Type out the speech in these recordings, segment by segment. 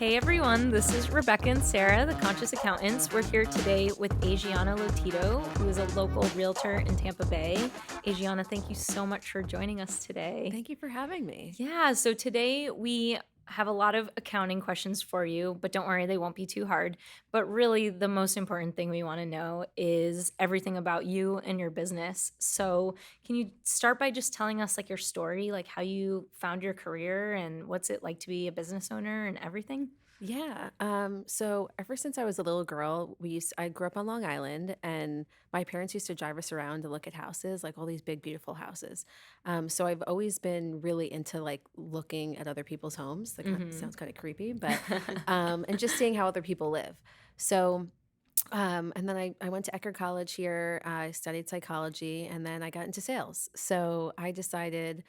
Hey everyone, this is Rebecca and Sarah, the Conscious Accountants. We're here today with Asianna Lotito, who is a local realtor in Tampa Bay. Asianna, thank you so much for joining us today. Thank you for having me. Yeah, so today we have a lot of accounting questions for you, but don't worry, they won't be too hard. But really, the most important thing we want to know is everything about you and your business. So, can you start by just telling us like your story, like how you found your career and what's it like to be a business owner and everything? Yeah. So ever since I was a little girl, I grew up on Long Island, and my parents used to drive us around to look at houses, like all these big, beautiful houses. So I've always been really into like looking at other people's homes. That kind of Mhm. sounds kind of creepy, but and just seeing how other people live. So and then I went to Ecker College here. I studied psychology, and then I got into sales. So I decided,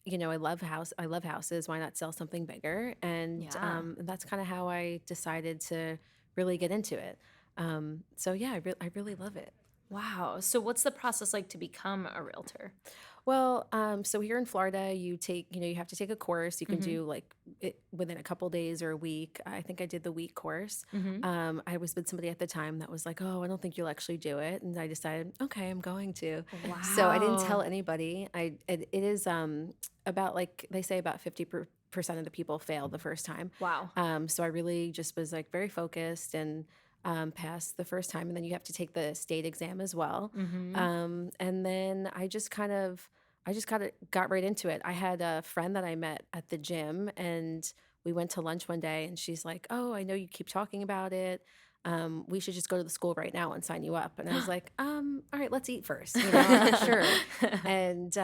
I love houses. Why not sell something bigger? And Yeah. that's kind of how I decided to really get into it. So yeah, I really love it. Wow. So what's the process like to become a realtor? Well, so here in Florida, you have to take a course. You can Mhm. do like it within a couple days or a week. I think I did the week course. Mhm. I was with somebody at the time that was like, "Oh, I don't think you'll actually do it," and I decided, okay, I'm going to. So I didn't Wow. tell anybody. It is about like they say about 50% of the people fail the first time. Wow. So I really just was like very focused and passed the first time, and then you have to take the state exam as well. Mhm. And then I just got right into it. I had a friend that I met at the gym, and we went to lunch one day, and she's like, "Oh, I know you keep talking about it. We should just go to the school right now and sign you up." And I was like, all right, let's eat first, sure." And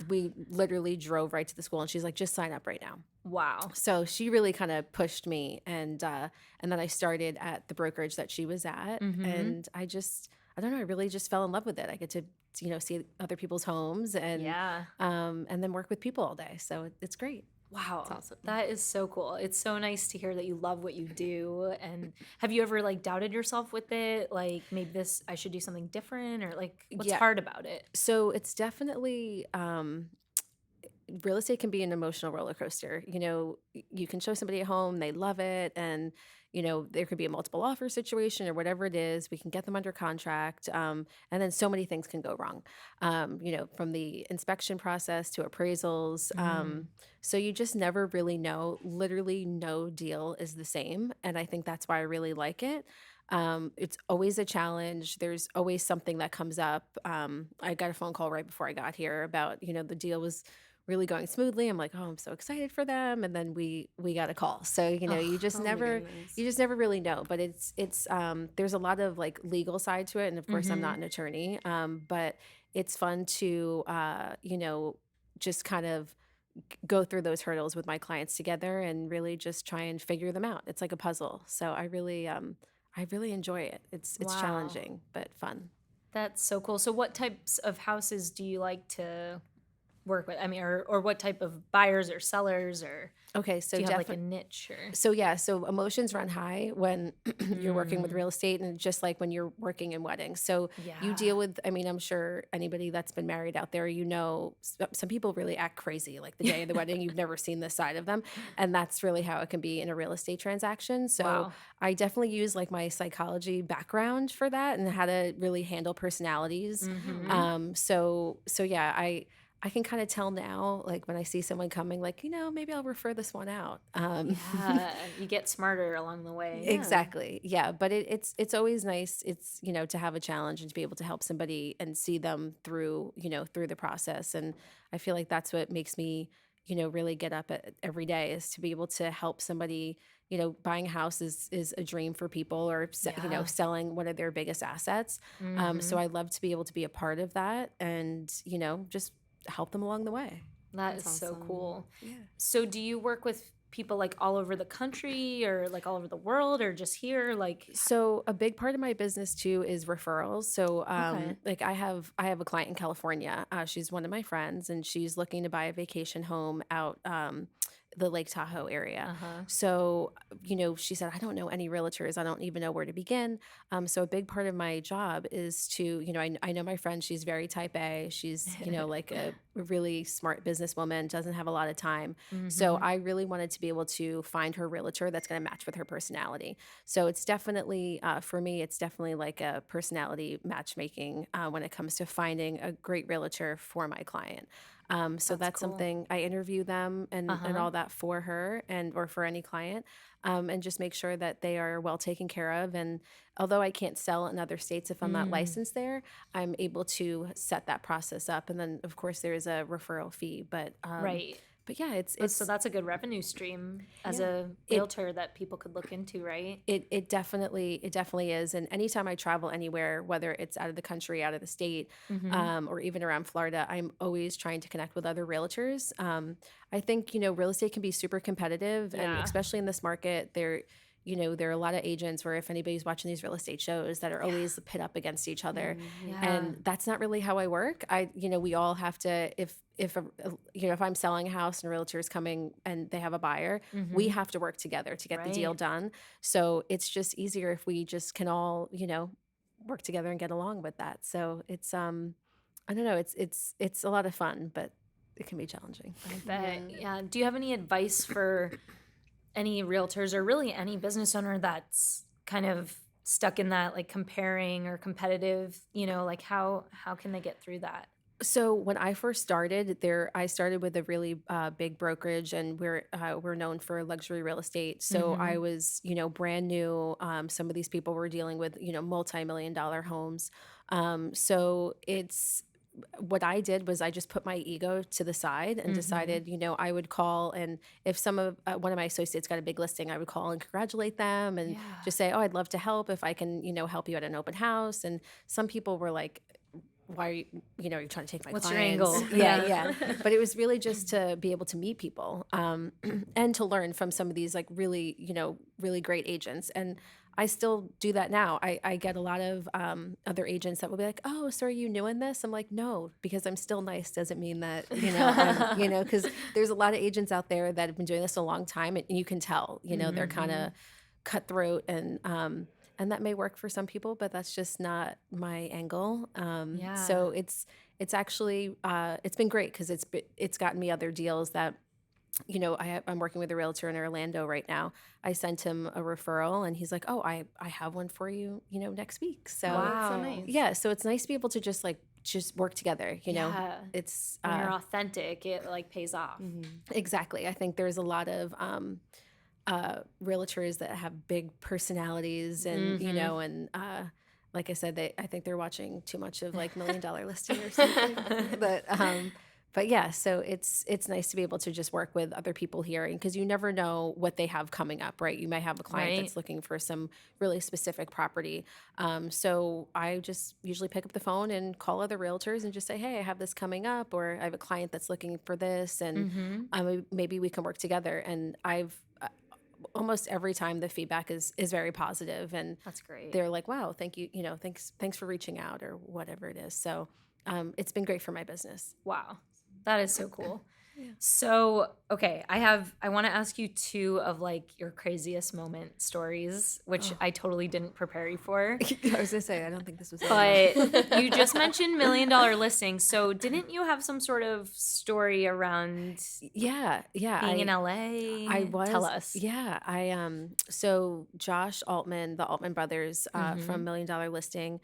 we literally drove right to the school, and she's like, "Just sign up right now." Wow. So she really kind of pushed me, and then I started at the brokerage that she was at, Mhm. and I don't know, I really just fell in love with it. I get to see other people's homes Yeah. and then work with people all day. So it's great. It's Wow. awesome. That is so cool. It's so nice to hear that you love what you do. And have you ever like doubted yourself with it? Like maybe this I should do something different or like what's Yeah. hard about it? So it's definitely real estate can be an emotional roller coaster. You can show somebody a home, they love it, and there could be a multiple offer situation or whatever it is. We can get them under contract, and then so many things can go wrong. From the inspection process to appraisals. Mm. So you just never really know. Literally, no deal is the same, and I think that's why I really like it. It's always a challenge. There's always something that comes up. I got a phone call right before I got here about the deal was really going smoothly. I'm like, "Oh, I'm so excited for them." And then we got a call. So, Oh, oh my you goodness. just never really know, but it's there's a lot of like legal side to it, and of course I'm not Mhm. an attorney. But it's fun to just kind of go through those hurdles with my clients together and really just try and figure them out. It's like a puzzle. So I really enjoy it. It's Wow. challenging but fun. That's so cool. So what types of houses do you like to work with? I mean, or what type of buyers or sellers or Okay, do so you have like a definitely. niche or So yeah, so emotions run high when you're working with Mm. real estate, and just like when you're working in weddings. So you Yeah. deal with, I mean, I'm sure anybody that's been married out there, some people really act crazy like the day of the wedding. You've never seen this side of them. And that's really how it can be in a real estate transaction. So Wow. I definitely use like my psychology background for that and how to really handle personalities. Mhm. So yeah, I can kind of tell now, like when I see someone coming, like, maybe I'll refer this one out. Yeah, you get smarter along the way. Yeah. Exactly. Yeah, but it's always nice. It's to have a challenge and to be able to help somebody and see them through through the process. And I feel like that's what makes me really get up every day is to be able to help somebody. Buying a house is a dream for people, or Yeah. selling one of their biggest assets. So Mhm. I love to be able to be a part of that and just help them along the way. That It's is so awesome. cool. Yeah. So do you work with people like all over the country or like all over the world or just here? So a big part of my business too is referrals. So Okay. like I have a client in California. She's one of my friends, and she's looking to buy a vacation home out the Lake Tahoe area. Uh-huh. So, she said, I don't know any realtors. I don't even know where to begin. So a big part of my job is to, I know my friend, she's very type A. She's, like a really smart businesswoman, doesn't have a lot of time. So Mhm. I really wanted to be able to find her realtor that's going to match with her personality. So it's definitely, for me, it's definitely like a personality matchmaking when it comes to finding a great realtor for my client. So That's that's cool. something I interview them and Uh-huh. all that for her and or for any client, and just make sure that they are well taken care of. And although I can't sell in other states if I'm not Mm. licensed there, I'm able to set that process up. And then of course there is a referral fee, Right. but yeah, But so that's a good revenue stream as yeah, a it realtor that people could look into, right? it definitely is. And anytime I travel anywhere, whether it's out of the country, out of the state, Mhm. or even around Florida, I'm always trying to connect with other realtors. I think real estate can be super competitive, and Yeah. especially in this market, there are a lot of agents where if anybody's watching these real estate shows that are Yeah. always pit up against each other, Yeah. and that's not really how I work. We all have to if I'm selling a house and a realtor is coming and they have a buyer, we Mhm. have to work together to get the deal Right. done. So it's just easier if we just can all, work together and get along with that. So it's I don't know, it's a lot of fun, but it can be challenging. I bet. Yeah. Yeah. Do you have any advice for any realtors or really any business owner that's kind of stuck in that like comparing or competitive, like how can they get through that? So when I first started there, I started with a really big brokerage, and we're known for luxury real estate. So I Mhm. was, brand new. Some of these people were dealing with, multi-million dollar homes. So it's what I did was I just put my ego to the side and Mhm. decided, I would call, and if one of my associates got a big listing, I would call and congratulate them and Yeah. just say, "Oh, I'd love to help if I can, help you at an open house." And some people were like, why are you, you're trying to take my What's your clients? angle? Yeah, Yeah. yeah. But it was really just to be able to meet people, and to learn from some of these like really, really great agents. And I still do that now. I get a lot of other agents that will be like, "Oh, so are you new in this?" I'm like, "No, because I'm still nice doesn't mean that, because there's a lot of agents out there that have been doing this a long time, and you can tell, they're kind of Mhm. cutthroat, and that may work for some people, but that's just not my angle. Yeah. So it's actually it's been great because it's gotten me other deals that I'm working with a realtor in Orlando right now. I sent him a referral, and he's like, "Oh, I have one for you, next week." Oh, So that's so Wow. nice. yeah, so it's nice to be able to just work together. Yeah. It's When you're authentic, it like pays off. Mhm. exactly. I think there's a lot of realtors that have big personalities, and Mhm. like I said, I think they're watching too much of like Million Dollar Listing or something. But yeah, so it's nice to be able to just work with other people here, because you never know what they have coming up, right? You might have a client Right. that's looking for some really specific property. So I just usually pick up the phone and call other realtors and just say, "Hey, I have this coming up," or "I have a client that's looking for this," and Mhm. maybe we can work together. And I've almost every time the feedback is very positive, and That's great. they're like, "Wow, thank you, thanks for reaching out," or whatever it is. So it's been great for my business. Wow. That is so cool. Yeah. So, okay, I want to ask you two of like your craziest moment stories, which Oh. I totally didn't prepare you for. I was gonna say I don't think this was in But there. you just mentioned million dollar listings. So, didn't you have some sort of story around Yeah, yeah. being in I LA? Tell was, us. yeah. So Josh Altman, the Altman brothers, from Mhm. Million Dollar Listing,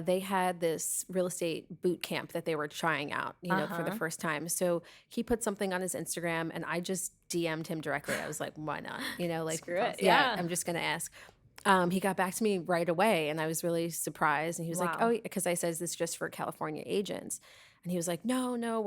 they had this real estate boot camp that they were trying out, for the Uh-huh. first time. So he put something on his Instagram, and I just DM'd him directly. I was like, why not? Like, Screw it. yeah, Yeah. I'm just gonna ask. He got back to me right away, and I was really surprised. And he was like, Wow. "Oh," because I says this just for California agents, and he was like, "No, no,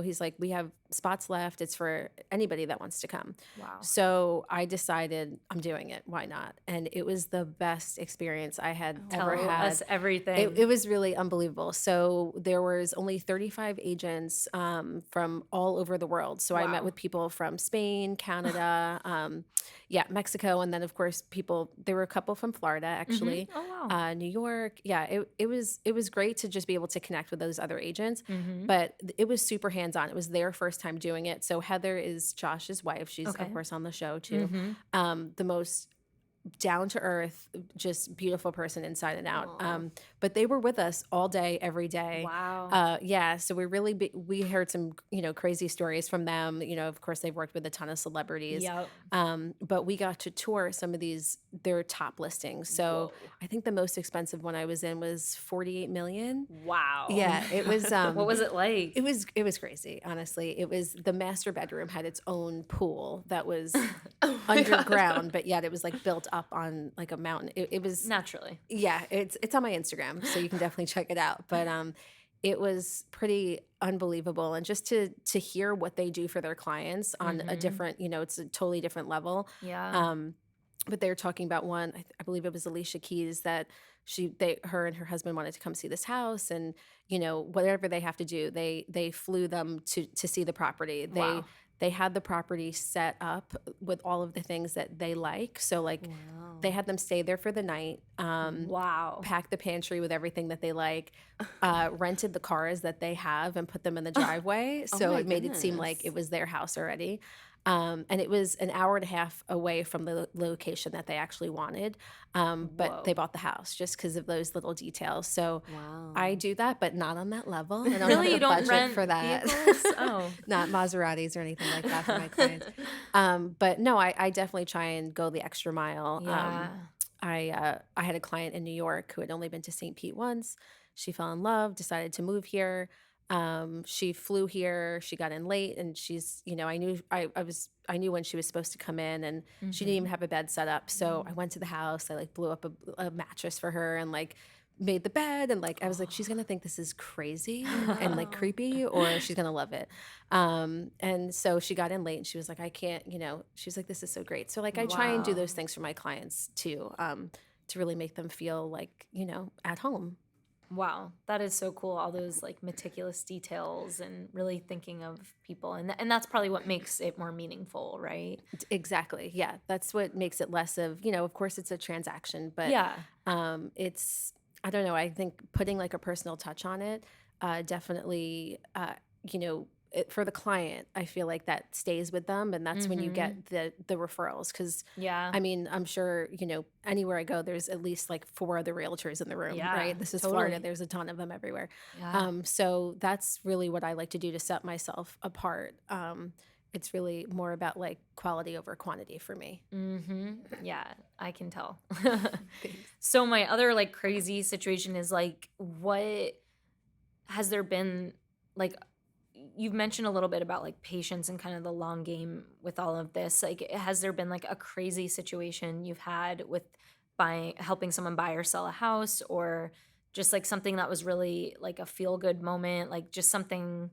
he's like, we have spots left. It's for anybody that wants to come." Wow. So I decided I'm doing it. Why not? And it was the best experience I had Oh, ever Tell wow. had. us It, everything. it was really unbelievable. So there was only 35 agents from all over the world. So I met Wow. with people from Spain, Canada, yeah, Mexico, and then of course people. There were a couple from Florida Mhm. actually, Oh, wow. New York. Yeah, it was great to just be able to connect with those other agents. Mhm. but it was super hands-on. It was their first time doing it. So Heather is Josh's wife. She's of Okay. course on the show too. Mhm. The most down to earth, just beautiful person inside and out. Aw. But they were with us all day, every day. Wow. Yeah, so we heard some, crazy stories from them. Of course, they've worked with a ton of celebrities. Yep. But we got to tour some of their top listings. So Whoa. I think the most expensive one I was in was 48 million. Wow. Yeah, it was What was it it like? was it was crazy, honestly. It was the master bedroom had its own pool that was Oh my god. underground, but yet it was like built up on like a mountain. It was Naturally. yeah, it's on my Instagram, so you can definitely check it out. But it was pretty unbelievable, and just to hear what they do for their clients on a Mhm. different, it's a totally different level. Yeah. Um, but they were talking about one, I believe it was Alicia Keys, that her and her husband wanted to come see this house, and whatever they have to do, they flew them to see the property. Wow. They had the property set up with all of the things that they like. So like they Wow. had them stay there for the night, Wow. pack the pantry with everything that they like, rented the cars that they have and put them in the driveway. Oh So my it made it seem like it goodness. was their house already. And it was an hour and a half away from the location that they actually wanted. But they Whoa. bought the house just because of those little details. So I Wow. do that, but not on that level. I don't have Really? the You don't budget rent for that. vehicles? Oh. Not Maseratis or anything like that for my clients. But no, I definitely try and go the extra mile. Yeah. I had a client in New York who had only been to St. Pete once. She fell in love, decided to move here. She flew here. She got in late, and I knew when she was supposed to come in, and she didn't even Mhm. have a bed set up. So I went to the house. I like blew up a mattress for her, and like made the bed, and like I was like, she's gonna think this is crazy and like Oh. creepy, or she's gonna love it. And so she got in late, and she was like, I can't, she was like, this is so great. So like I try and do those Wow. things for my clients too, to really make them feel like, at home. Wow, that is so cool. All those like meticulous details and really thinking of people. And that's probably what makes it more meaningful, right? Exactly. Yeah. That's what makes it less of, of course it's a transaction, but Yeah. it's, I don't know, I think putting like a personal touch on it, definitely, you know, for the client, I feel like that stays with them, and that's when you Mhm. get the referrals. Because, Yeah. I mean, I'm sure anywhere I go, there's at least like four other realtors in the room, Yeah, right? This is Florida; totally. there's a ton of them everywhere. Yeah. So that's really what I like to do to set myself apart. It's really more about like quality over quantity for me. Mhm. Yeah, I can tell. Thanks. So my other like crazy situation is like what has there been like you've mentioned a little bit about like patience and kind of the long game with all of this. Like has there been like a crazy situation you've had with buying helping someone buy or sell a house, or just like something that was really like a feel good moment, like just something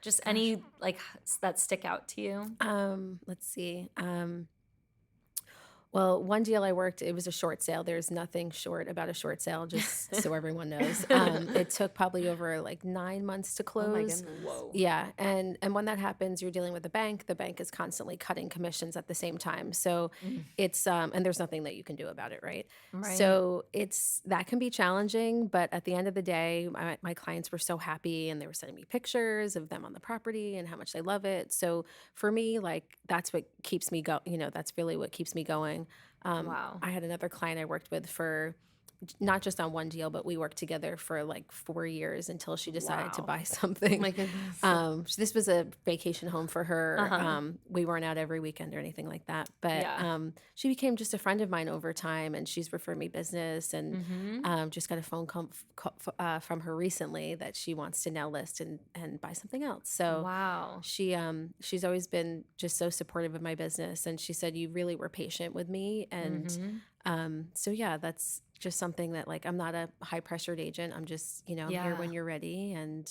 just Gosh. any like that stick out to you? Let's see. Well, one deal I worked, it was a short sale. There's nothing short about a short sale, just so everyone knows. It took probably over like 9 months to Oh my close. goodness. Whoa. Yeah, and when that happens, you're dealing with the bank. The bank is constantly cutting commissions at the same time. So Mm, it's and there's nothing that you can do about it, right? right. So it's that can be challenging, but at the end of the day, my clients were so happy, and they were sending me pictures of them on the property and how much they love it. So for me, like that's what keeps me that's really what keeps me going. Wow. I had another client I worked with for not just on one deal, but we worked together for like 4 years until she decided to Wow. buy Oh something. my goodness. This was a vacation home for her. Uh-huh. We weren't out every weekend or anything like that, but Yeah. she became just a friend of mine over time, and she's referred me business, and Mhm. just got a from her recently that she wants to now list and buy something else. So Wow. she's always been just so supportive of my business, and she said you really were patient with me, and Mhm. so yeah, that's just something that like I'm not a high pressured agent. I'm just, I'm here Yeah. when you're ready, and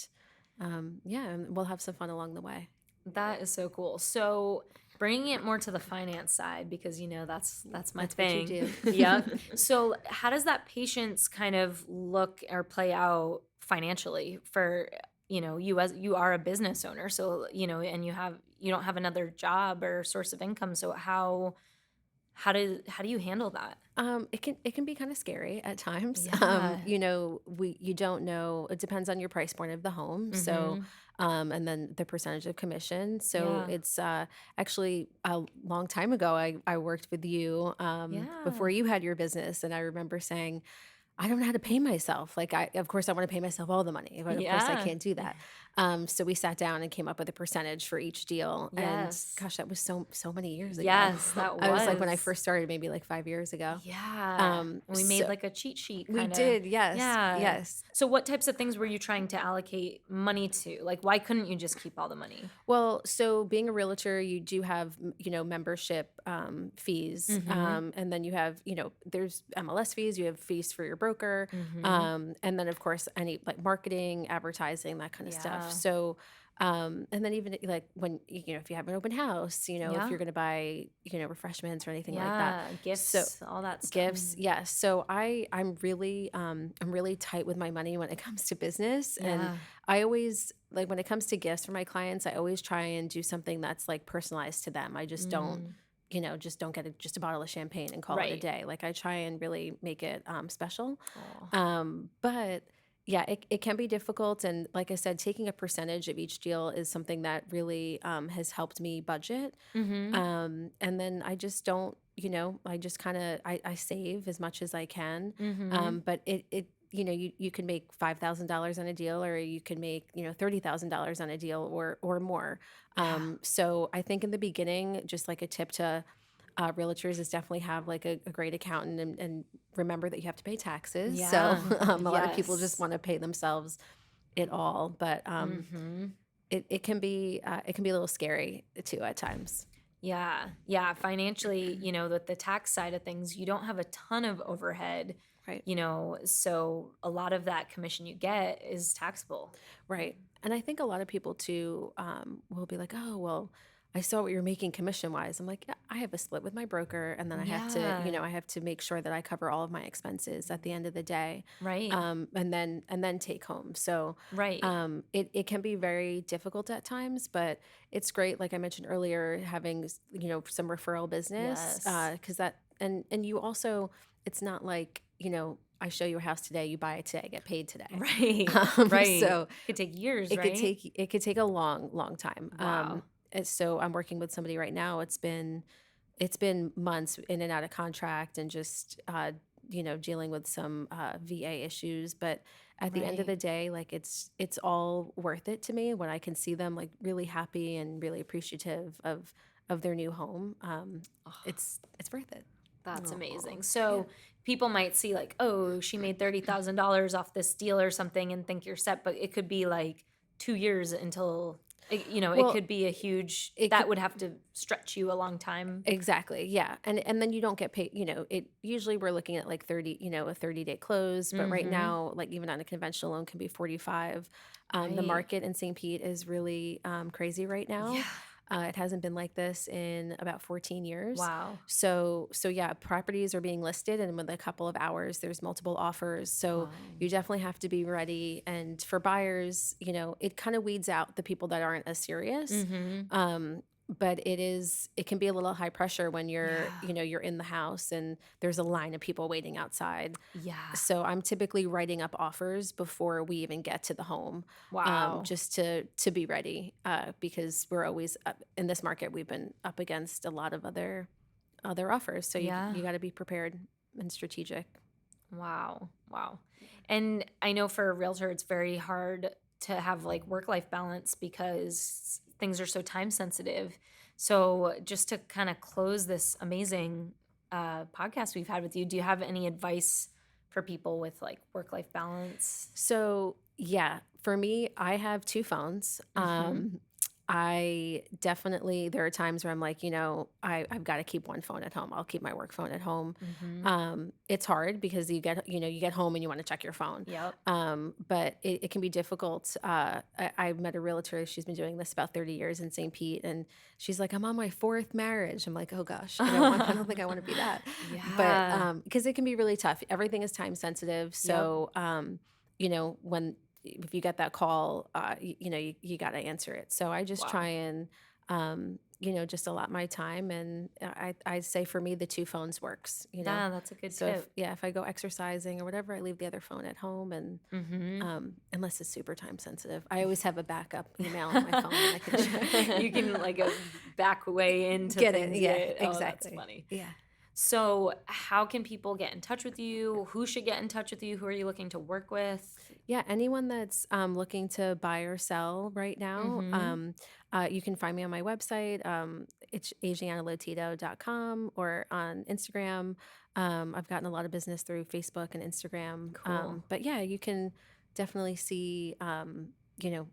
yeah, and we'll have some fun along the way. That is so cool. So bringing it more to the finance side because that's my That's what you thing. do. Yep. So how does that patience kind of look or play out financially for you as you are a business owner, so and you don't have another job or source of income, so How do you handle that? It can be kind of scary at times. Yeah. You don't know. It depends on your price point of the home. So, Mhm. and then the percentage of commission. So Yeah. it's actually a long time ago. I worked with you before Yeah. you had your business, and I remember saying, I don't know how to pay myself. Like, of course, I want to pay myself all the money, but of course, I Yeah. can't do that. So we sat down and came up with a percentage for each deal. And Yes. gosh, that was so many years ago. Yes, that I was like when I was. first started, maybe like 5 years ago. Yeah. We made So like a cheat sheet we kinda. did, yes, Yeah. yes. So what types of things were you trying to allocate money to? Like, why couldn't you just keep all the money? Well, so being a realtor, you do have, membership fees. Mhm. And then you have, there's MLS fees, you have fees for your broker. Mhm. And then, of course, any like marketing, advertising, that kind of stuff. Yeah. So, and then even like when, if you have an open house, if Yeah. you're going to buy, refreshments or anything like that. Yeah. So, Gifts, all that stuff. gifts, yes. So I'm really tight with my money when it comes to business. And Yeah. I always like when it comes to gifts for my clients, I always try and do something that's like personalized to them. I just don't, Mm. just don't get just a bottle of champagne and call it a Right. day. Like I try and really make it special. Oh. But yeah, it can be difficult. And like I said, taking a percentage of each deal is something that really has helped me budget. Mhm. And then I just don't, I just kind of I save as much as I can. Mhm. But you can make $5,000 on a deal, or you can make $30,000 on a deal, or more. Yeah. So I think in the beginning, just like a tip to realtors is definitely have like a great accountant, and remember that you have to pay taxes. So Yeah. a lot of people just Yes. want to pay themselves it all, but Mhm. it can be a little scary too at times. Yeah. Yeah, financially, with the tax side of things, you don't have a ton of overhead, Right. so a lot of that commission you get is taxable. Right. And I think a lot of people too will be like, oh, well, I saw what you're making commission wise. I'm like, yeah, I have a split with my broker. And then Yeah. I have to make sure that I cover all of my expenses at the end of the day. Right. And then take home. So Right. it can be very difficult at times, but it's great. Like I mentioned earlier, having, some referral business, Yes. cause and you also, it's not like, I show you a house today, you buy it today, get paid today. Right. Right. So Could take years, it could right? take it could take a long, long time. Wow. And so I'm working with somebody right now. It's been months in and out of contract, and just dealing with some VA issues. But at the end of Right. the day, like it's all worth it to me when I can see them like really happy and really appreciative of their new home. It's worth it. That's Oh, amazing. yeah. So people might see like, oh, she made $30,000 off this deal or something and think you're set, but it could be like 2 years until, it Well, could be a huge, it that could. would have to stretch you a long time. Exactly. Yeah. And then you don't get paid, it usually we're looking at like 30, a 30-day close, but right Mm-hmm. now, like even on a conventional loan can be 45. The Right. market in St. Pete is really crazy right now. Yeah. It hasn't been like this in about 14 years. Wow. So yeah, properties are being listed, and with a couple of hours there's multiple offers. So Wow. you definitely have to be ready. And for buyers, it kind of weeds out the people that aren't as serious. Mm-hmm. But it can be a little high pressure when Yeah. you're in the house and there's a line of people waiting outside. Yeah. So I'm typically writing up offers before we even get to the home, Wow. just to be ready, because we're always up in this market. We've been up against a lot of other offers, so you Yeah. got to be prepared and strategic. Wow. Wow. And I know for a realtor, it's very hard to have like work life balance because things are so time sensitive. So, just to kind of close this amazing podcast we've had with you, do you have any advice for people with like work life balance? So, yeah, for me, I have 2 phones. Mm-hmm. I definitely there are times where I'm like, I've gotta keep one phone at home. I'll keep my work phone at home. Mm-hmm. It's hard because you get home and you wanna check your phone. Yep. But it can be difficult. I met a realtor, she's been doing this about 30 years in St. Pete, and she's like, "I'm on my 4th marriage." I'm like, "Oh gosh, I don't think I wanna be that." But, Yeah. because it can be really tough. Everything is time sensitive. Yep. So, when if you get that call, you got to answer it. So I just try Wow. and just allot my time. And I say for me, the two phones works. Yeah, that's a good So tip. if I go exercising or whatever, I leave the other phone at home. And Mhm. unless it's super time sensitive, I always have a backup email on my phone that I can check. You can like back way into Get it. things. Yeah, Oh, that's exactly. funny. Yeah. So, how can people get in touch with you? Who should get in touch with you? Who are you looking to work with? Yeah, anyone that's looking to buy or sell right now, Mhm. you can find me on my website. It's asiannalotito.com, or on Instagram. I've gotten a lot of business through Facebook and Instagram. Cool. But yeah, you can definitely see, you know,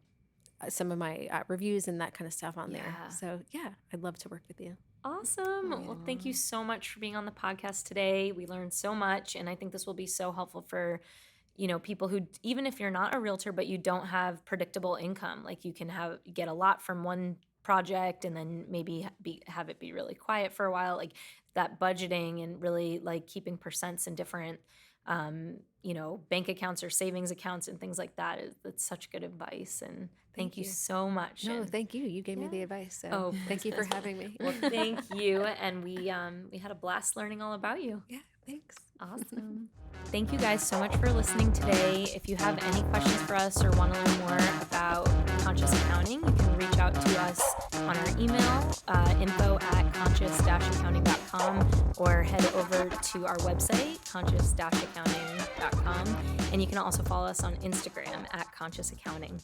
some of my reviews and that kind of stuff on there. Yeah. So yeah, I'd love to work with you. Awesome. Well, thank you Aw. so much for being on the podcast today. We learned so much, and I think this will be so helpful for, people who, even if you're not a realtor but you don't have predictable income, like you can get a lot from one project and then maybe have it be really quiet for a while, like that budgeting and really like keeping percents in different bank accounts or savings accounts and things like that is that's such good advice, and thank Thank you you. so much. No, And thank you. You gave me yeah. the advice. So Oh, thank you for having me. well, thank you, and we had a blast learning all about you. Yeah, thanks. Awesome. Thank you guys so much for listening today. If you have any questions for us or want to learn more about conscious accounting, you can reach out to us on our email, info@conscious-accounting.com, or head over to our website, conscious-accounting.com. And you can also follow us on Instagram @consciousaccounting.